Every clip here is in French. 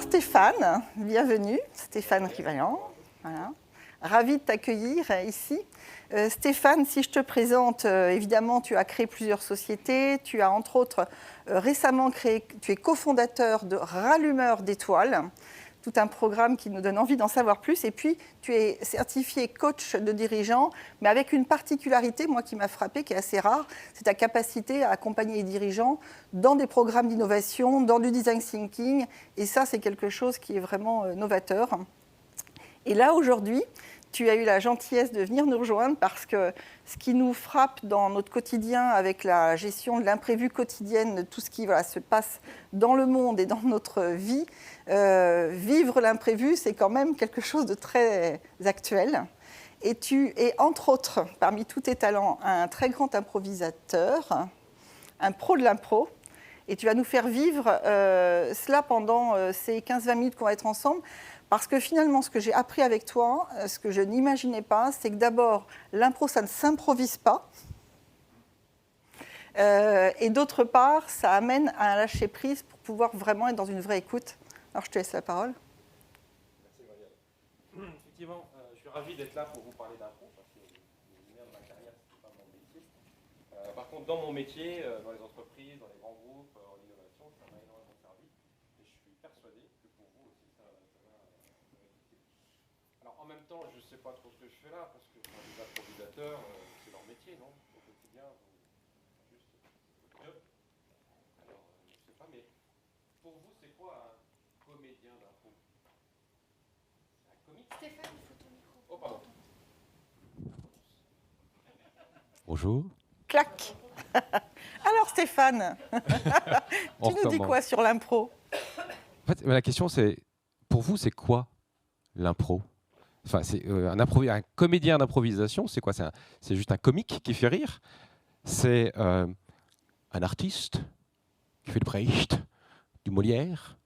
Stéphane, bienvenue, Stéphane Rivaillant. Voilà. Ravi de t'accueillir ici. Stéphane, si je te présente, évidemment, tu as créé plusieurs sociétés. Tu as entre autres récemment créé, tu es cofondateur de Rallumeur d'étoiles, tout un programme qui nous donne envie d'en savoir plus. Et puis, tu es certifié coach de dirigeants, mais avec une particularité, moi, qui m'a frappée, qui est assez rare, c'est ta capacité à accompagner les dirigeants dans des programmes d'innovation, dans du design thinking. Et ça, c'est quelque chose qui est vraiment novateur. Et là, aujourd'hui, tu as eu la gentillesse de venir nous rejoindre parce que ce qui nous frappe dans notre quotidien avec la gestion de l'imprévu quotidienne, de tout ce qui se passe dans le monde et dans notre vie, vivre l'imprévu, c'est quand même quelque chose de très actuel. Et tu es, entre autres, parmi tous tes talents, un très grand improvisateur, un pro de l'impro. Et tu vas nous faire vivre cela pendant ces 15-20 minutes qu'on va être ensemble. Parce que finalement, ce que j'ai appris avec toi, ce que je n'imaginais pas, c'est que d'abord, l'impro, ça ne s'improvise pas. Et d'autre part, ça amène à un lâcher-prise pour pouvoir vraiment être dans une vraie écoute. Alors, je te laisse la parole. Merci, Marielle. Effectivement, je suis ravi d'être là pour vous parler d'impro, parce que le lumière de ma carrière, ce n'est pas mon métier. Par contre, dans mon métier, dans les entreprises, dans les grands groupes, en innovation, ça m'a énormément servi. Et je suis persuadé que pour vous aussi, ça va utile. Alors, en même temps, je ne sais pas trop ce que je fais là, parce que les improvisateurs, c'est leur métier, non? Au quotidien, juste votre job. Alors, je ne sais pas, mais pour vous, c'est quoi un comédien d'impro? C'est un comique? Stéphane, il faut ton micro. Oh, pardon. Bonjour. Clac. Alors, Stéphane, tu nous dis quoi sur l'impro? En fait, la question, c'est, pour vous, c'est quoi l'impro? Enfin, c'est un comédien d'improvisation, c'est quoi? C'est juste un comique qui fait rire? C'est un artiste qui fait du Brecht, du Molière?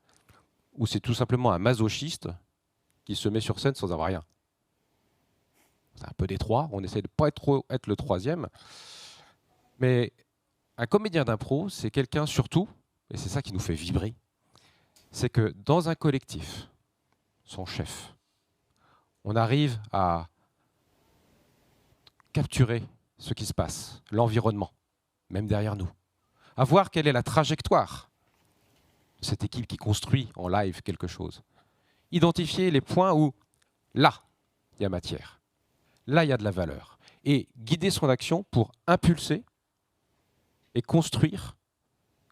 Ou c'est tout simplement un masochiste qui se met sur scène sans avoir rien? C'est un peu des trois, on essaie de ne pas être le troisième. Mais un comédien d'impro, c'est quelqu'un surtout, et c'est ça qui nous fait vibrer, c'est que dans un collectif, son chef, on arrive à capturer ce qui se passe, l'environnement, même derrière nous, à voir quelle est la trajectoire de cette équipe qui construit en live quelque chose, identifier les points où, là, il y a matière, là, il y a de la valeur, et guider son action pour impulser et construire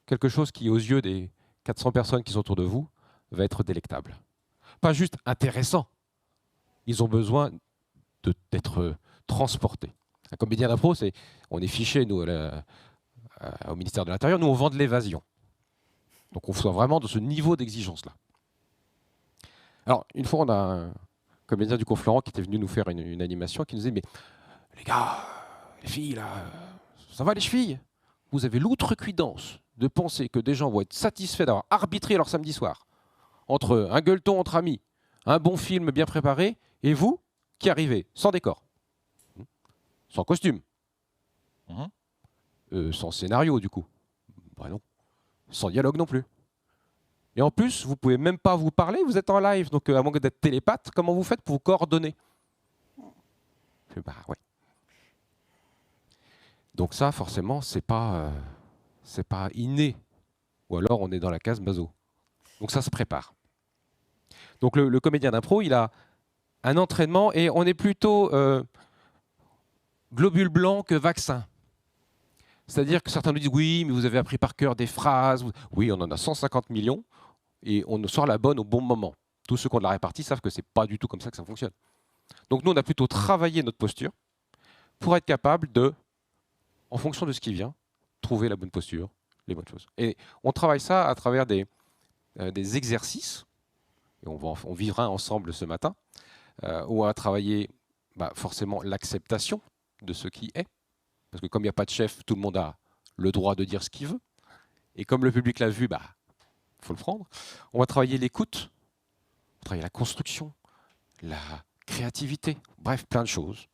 quelque chose qui, aux yeux des 400 personnes qui sont autour de vous, va être délectable. Pas juste intéressant. Ils ont besoin d'être transportés. Un comédien d'impro, on est fiché, nous, au ministère de l'Intérieur, nous, on vend de l'évasion. Donc, on soit vraiment dans ce niveau d'exigence-là. Alors, une fois, on a un comédien du Cours Florent qui était venu nous faire une animation, qui nous disait, mais les gars, les filles, là, ça va les chevilles? Vous avez l'outrecuidance de penser que des gens vont être satisfaits d'avoir arbitré leur samedi soir entre un gueuleton entre amis, un bon film bien préparé, et vous qui arrivez sans décor, sans costume, sans scénario du coup, bah non, sans dialogue non plus. Et en plus, vous pouvez même pas vous parler, vous êtes en live, donc à moins d'être télépathe, comment vous faites pour vous coordonner? Bah ouais. Donc ça, forcément, c'est pas inné. Ou alors, on est dans la case maso. Donc ça se prépare. Donc le comédien d'impro, il a un entraînement et on est plutôt globule blanc que vaccin. C'est-à-dire que certains nous disent « Oui, mais vous avez appris par cœur des phrases. » Oui, on en a 150 millions et on nous sort la bonne au bon moment. Tous ceux qui ont de la répartie savent que ce n'est pas du tout comme ça que ça fonctionne. Donc nous, on a plutôt travaillé notre posture pour être capable de, en fonction de ce qui vient, trouver la bonne posture, les bonnes choses. Et on travaille ça à travers des exercices, et on vivra ensemble ce matin, où on va travailler forcément l'acceptation de ce qui est, parce que comme il n'y a pas de chef, tout le monde a le droit de dire ce qu'il veut, et comme le public l'a vu, faut le prendre. On va travailler l'écoute, on va travailler la construction, la créativité, bref, plein de choses.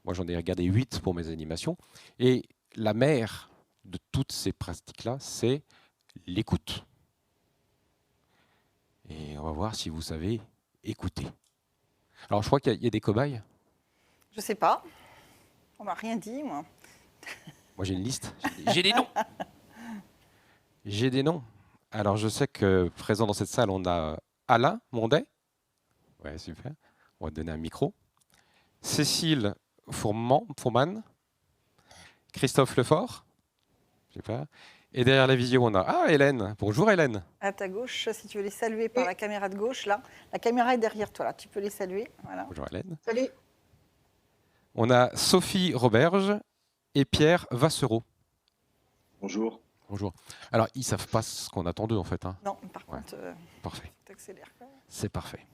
Moi, j'en ai regardé 8 pour mes animations. Et la mère de toutes ces pratiques-là, c'est l'écoute. Et on va voir si vous savez écouter. Alors, je crois qu'il y a des cobayes. Je sais pas. On m'a rien dit, moi. Moi, j'ai une liste. J'ai des noms. J'ai des noms. Alors, je sais que présent dans cette salle, on a Alain Mondet. Ouais, super. On va te donner un micro. Cécile Fourman. Christophe Lefort. Je sais pas. Et derrière la visio, on a Hélène. Bonjour Hélène. À ta gauche, si tu veux les saluer par la caméra de gauche, là. La caméra est derrière toi, là. Tu peux les saluer. Voilà. Bonjour Hélène. Salut. On a Sophie Roberge et Pierre Vassereau. Bonjour. Bonjour. Alors, ils ne savent pas ce qu'on attend d'eux, en fait. Hein. Non, par Ouais. contre, Parfait. t'accélères quand même. C'est parfait.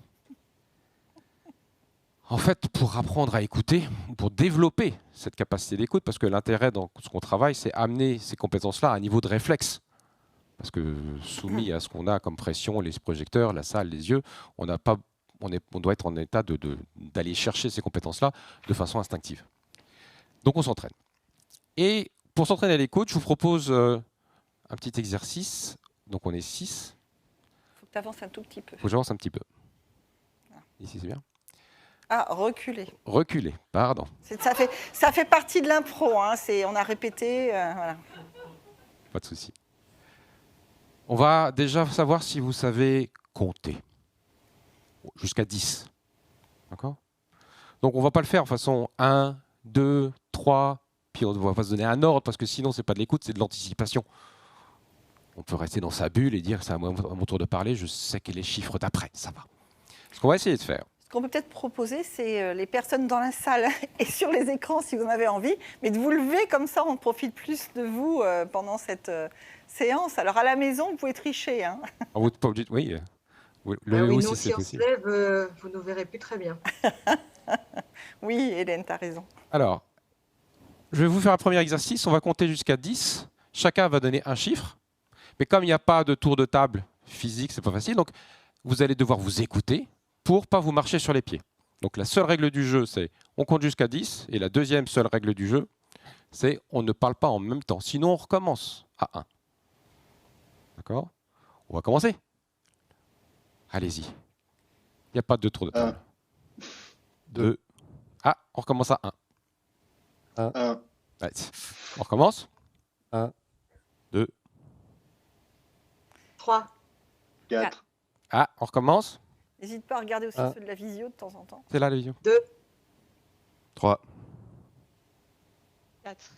En fait, pour apprendre à écouter, pour développer cette capacité d'écoute, parce que l'intérêt dans ce qu'on travaille, c'est amener ces compétences-là à un niveau de réflexe. Parce que soumis à ce qu'on a comme pression, les projecteurs, la salle, les yeux, on doit être en état d'aller chercher ces compétences-là de façon instinctive. Donc on s'entraîne. Et pour s'entraîner à l'écoute, je vous propose un petit exercice. Donc on est 6. Il faut que tu avances un tout petit peu. Il faut que j'avance un petit peu. Ici, c'est bien. Ah, reculer. Reculer, pardon. Ça fait partie de l'impro. Hein. On a répété. Voilà. Pas de souci. On va déjà savoir si vous savez compter. Jusqu'à 10. D'accord ? Donc on ne va pas le faire en façon 1, 2, 3, puis on va pas se donner un ordre, parce que sinon, ce n'est pas de l'écoute, c'est de l'anticipation. On peut rester dans sa bulle et dire, c'est à mon tour de parler, je sais quels les chiffres d'après, ça va. Ce qu'on va essayer de faire. Ce qu'on peut peut-être proposer, c'est les personnes dans la salle et sur les écrans, si vous en avez envie, mais de vous lever comme ça, on profite plus de vous pendant cette séance. Alors à la maison, vous pouvez tricher. Hein. Vous n'êtes pas obligé de... Oui, Oui, aussi, nous, c'est si on se possible. lève, vous ne nous verrez plus très bien. Oui, Hélène, tu as raison. Alors, je vais vous faire un premier exercice. On va compter jusqu'à 10. Chacun va donner un chiffre. Mais comme il n'y a pas de tour de table physique, c'est pas facile. Donc, vous allez devoir vous écouter pour ne pas vous marcher sur les pieds. Donc, la seule règle du jeu, c'est on compte jusqu'à 10. Et la deuxième seule règle du jeu, c'est on ne parle pas en même temps. Sinon, on recommence à 1. D'accord ? On va commencer. Allez-y. Il n'y a pas de tour de table. 2. Ah, on recommence à 1. 1, Ouais. On recommence. 1, 2. 3, 4, Ah, on recommence. N'hésite pas à regarder aussi ceux de la visio de temps en temps. C'est là la vision. 2, 3, 4,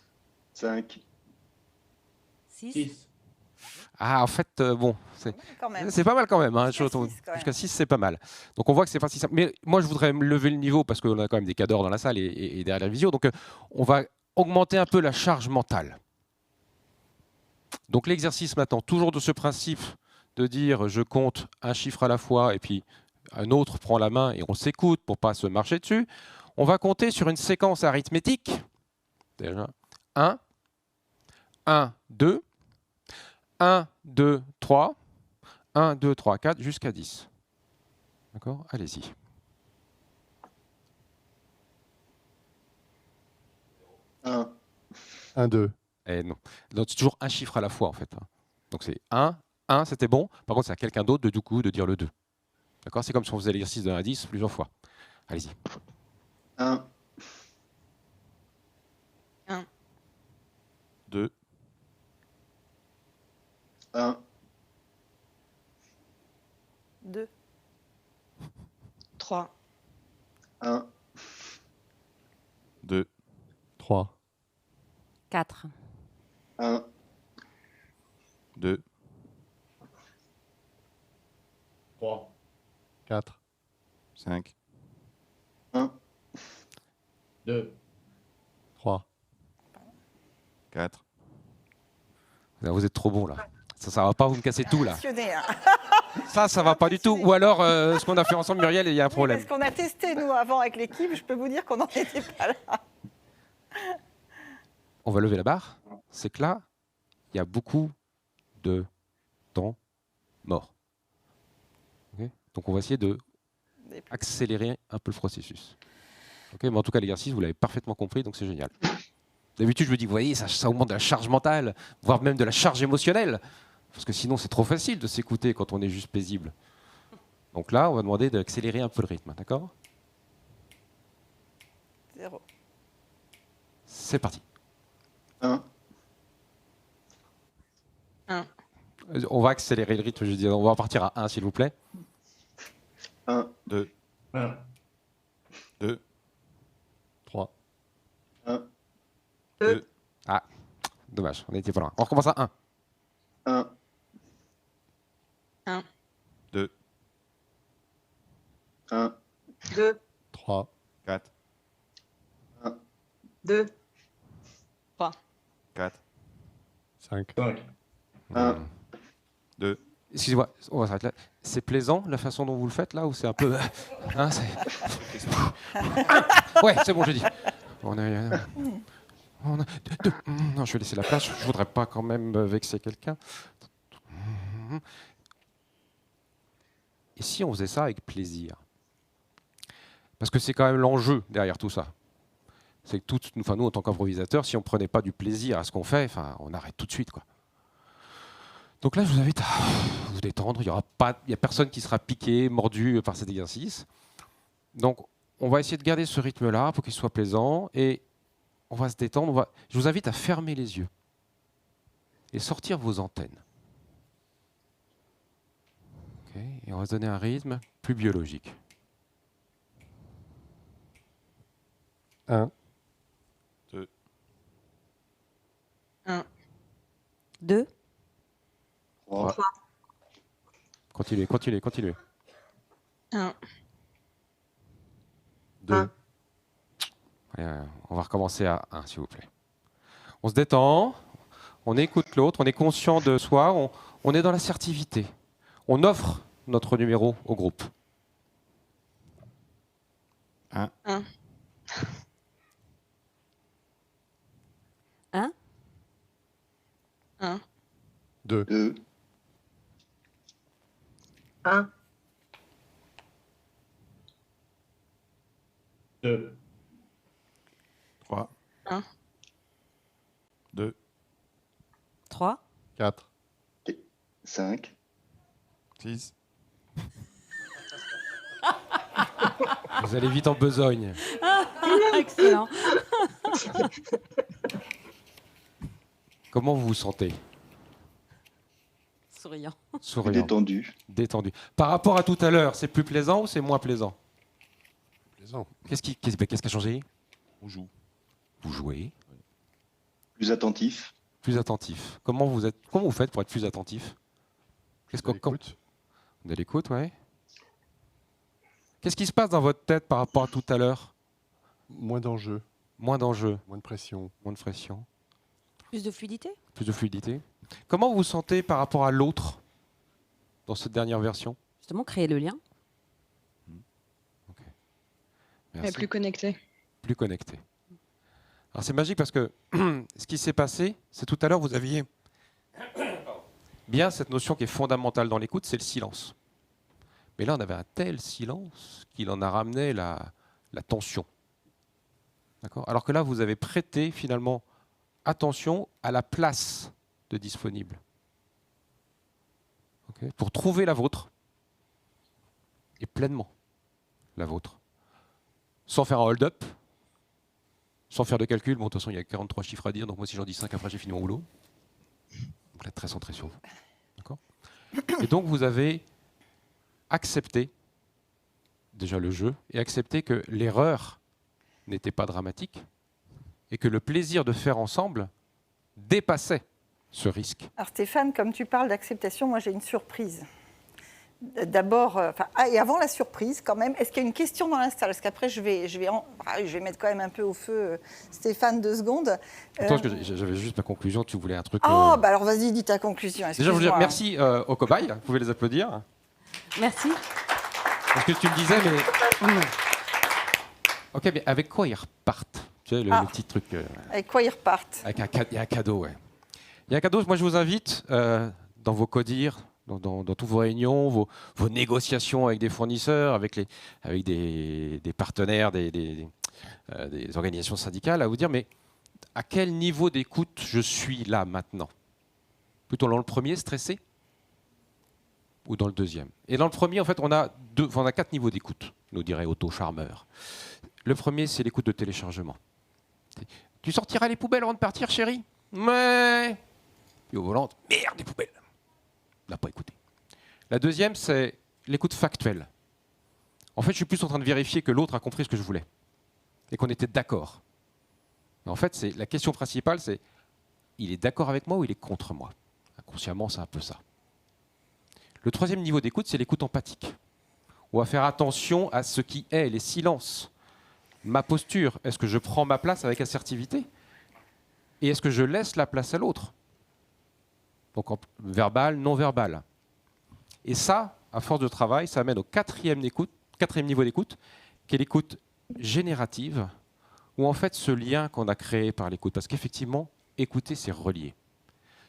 5, 6, Ah, en fait, bon, Quand même. c'est pas mal quand même. Hein, Jusqu'à 6, quand même. Jusqu'à 6, c'est pas mal. Donc on voit que c'est pas si simple. Mais moi, je voudrais lever le niveau parce qu'on a quand même des cadors dans la salle et derrière la visio. Donc on va augmenter un peu la charge mentale. Donc l'exercice maintenant, toujours de ce principe de dire je compte un chiffre à la fois et puis un autre prend la main et on s'écoute pour pas se marcher dessus. On va compter sur une séquence arithmétique. Déjà, 1, 1, 2, 1, 2, 3, 1, 2, 3, 4, jusqu'à 10. D'accord ? Allez-y. 1, 1, 2. Eh non. Donc, c'est toujours un chiffre à la fois, en fait. Donc, c'est 1, 1, c'était bon. Par contre, c'est à quelqu'un d'autre, du coup, de dire le 2. D'accord ? C'est comme si on faisait l'exercice de 1 à 10 plusieurs fois. Allez-y. 1, 2, 1, 2, 3, 1, 2, 3, 4, 1, 2, 3, 4, 5, 1, 2, 3. 4, Vous êtes trop bon, là. Ça va pas vous me casser tout, là. passionné. Hein. Ça va pas du tout. Ou alors, ce qu'on a fait ensemble, Muriel, il y a un problème. Parce qu'on a testé, nous, avant, avec l'équipe, je peux vous dire qu'on n'en était pas là. On va lever la barre. C'est que là, il y a beaucoup de temps mort. Ok ? Donc, on va essayer de accélérer un peu le processus. Ok ? Mais en tout cas, l'exercice, vous l'avez parfaitement compris, donc c'est génial. D'habitude, je me dis, vous voyez, ça augmente de la charge mentale, voire même de la charge émotionnelle. Parce que sinon, c'est trop facile de s'écouter quand on est juste paisible. Donc là, on va demander d'accélérer un peu le rythme, d'accord? 0. C'est parti. 1, On va accélérer le rythme, je dis, on va partir à 1, s'il vous plaît. 1, 2, 1, 2, 3, 1, Ah, dommage, on n'était pas loin. On recommence à 1. 1, 1, 2, 1, 2, 3, 4, 2, 4, 5, 1, 2, Excusez-moi, on va s'arrêter là. C'est plaisant la façon dont vous le faites là ou c'est un peu. Hein, ouais, c'est bon, j'ai dit. On a deux. Non, je vais laisser la place. Je voudrais pas quand même vexer quelqu'un. Et si on faisait ça avec plaisir? Parce que c'est quand même l'enjeu derrière tout ça. C'est que nous, en tant qu'improvisateurs, si on prenait pas du plaisir à ce qu'on fait, on arrête tout de suite, quoi. Donc là, je vous invite à vous détendre. Il y a personne qui sera piqué, mordu par cet exercice. Donc, on va essayer de garder ce rythme-là pour qu'il soit plaisant et on va se détendre. Je vous invite à fermer les yeux et sortir vos antennes. Ok, et on va se donner un rythme plus biologique. 1, 2, 3, Continuez. 1, 2, On va recommencer à 1, s'il vous plaît. On se détend, on écoute l'autre, on est conscient de soi, on est dans l'assertivité. On offre notre numéro au groupe. 1, 1, 1, 1, 2, 2, 1, 2, 3, 1, 2, 3, 4, 5, 6, Vous allez vite en besogne. excellent. Comment vous vous sentez? Souriant. Souriant, détendu. détendu. Par rapport à tout à l'heure, c'est plus plaisant ou c'est moins plaisant? plaisant. Qu'est-ce qui a changé? On joue. Vous jouez, Plus attentif. plus attentif. Comment vous faites pour être plus attentif? Écoute, De l'écoute, ouais. Qu'est-ce qui se passe dans votre tête par rapport à tout à l'heure? moins d'enjeux, Moins d'enjeux, moins de pression. moins de pression, Plus de fluidité? plus de fluidité. Comment vous vous sentez par rapport à l'autre dans cette dernière version? Justement, créer le lien. Merci. plus connecté. Plus connecté. Alors c'est magique parce que ce qui s'est passé, c'est tout à l'heure vous aviez bien cette notion qui est fondamentale dans l'écoute, c'est le silence. Mais là on avait un tel silence qu'il en a ramené la tension. D'accord? Alors que là vous avez prêté finalement attention à la place de disponible. Ok? Pour trouver la vôtre et pleinement la vôtre. Sans faire un hold-up, sans faire de calcul. Bon, de toute façon, il y a 43 chiffres à dire, donc moi, si j'en dis 5, après, j'ai fini mon boulot. Donc là, très centré sur vous. D'accord? Et donc, vous avez accepté déjà le jeu et accepté que l'erreur n'était pas dramatique et que le plaisir de faire ensemble dépassait ce risque. Alors Stéphane, comme tu parles d'acceptation, moi j'ai une surprise. D'abord, et avant la surprise quand même, est-ce qu'il y a une question dans l'install? Parce qu'après je vais mettre quand même un peu au feu Stéphane 2 secondes. Attends, parce que j'avais juste ma conclusion, tu voulais un truc... Oh, bah alors vas-y, dis ta conclusion. Déjà, je veux dire excuse-moi. merci aux cobayes, vous pouvez les applaudir. Merci. Parce que tu me disais, mais... Ok, mais avec quoi ils repartent? Tu sais, le petit truc... Avec quoi ils repartent? Il y a un cadeau, ouais. Il y a un cadeau, moi je vous invite, dans vos codires, dans toutes vos réunions, vos négociations avec des fournisseurs, avec des partenaires, des organisations syndicales, à vous dire, mais à quel niveau d'écoute je suis là maintenant? Plutôt dans le premier, stressé? ou dans le deuxième. Et dans le premier, en fait, on a 4 niveaux d'écoute, nous dirait Otto Charmeur. Le premier, c'est l'écoute de téléchargement. Tu sortiras les poubelles avant de partir, chérie? Mais... Puis au volant, merde, les poubelles. On n'a pas écouté. La deuxième, c'est l'écoute factuelle. En fait, je suis plus en train de vérifier que l'autre a compris ce que je voulais et qu'on était d'accord. En fait, la question principale, c'est il est d'accord avec moi ou il est contre moi? Inconsciemment, c'est un peu ça. Le troisième niveau d'écoute, c'est l'écoute empathique. On va faire attention à ce qui est, les silences. Ma posture, est-ce que je prends ma place avec assertivité? Et est-ce que je laisse la place à l'autre? Donc verbal, non verbal. Et ça, à force de travail, ça amène au quatrième niveau d'écoute, qui est l'écoute générative, où en fait ce lien qu'on a créé par l'écoute, parce qu'effectivement, écouter, c'est relier.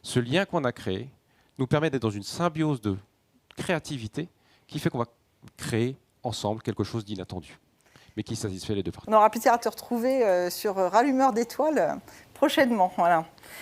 Ce lien qu'on a créé nous permet d'être dans une symbiose de créativité qui fait qu'on va créer ensemble quelque chose d'inattendu, mais qui satisfait les deux parties. On aura plaisir à te retrouver sur Rallumeur d'étoiles prochainement. Voilà.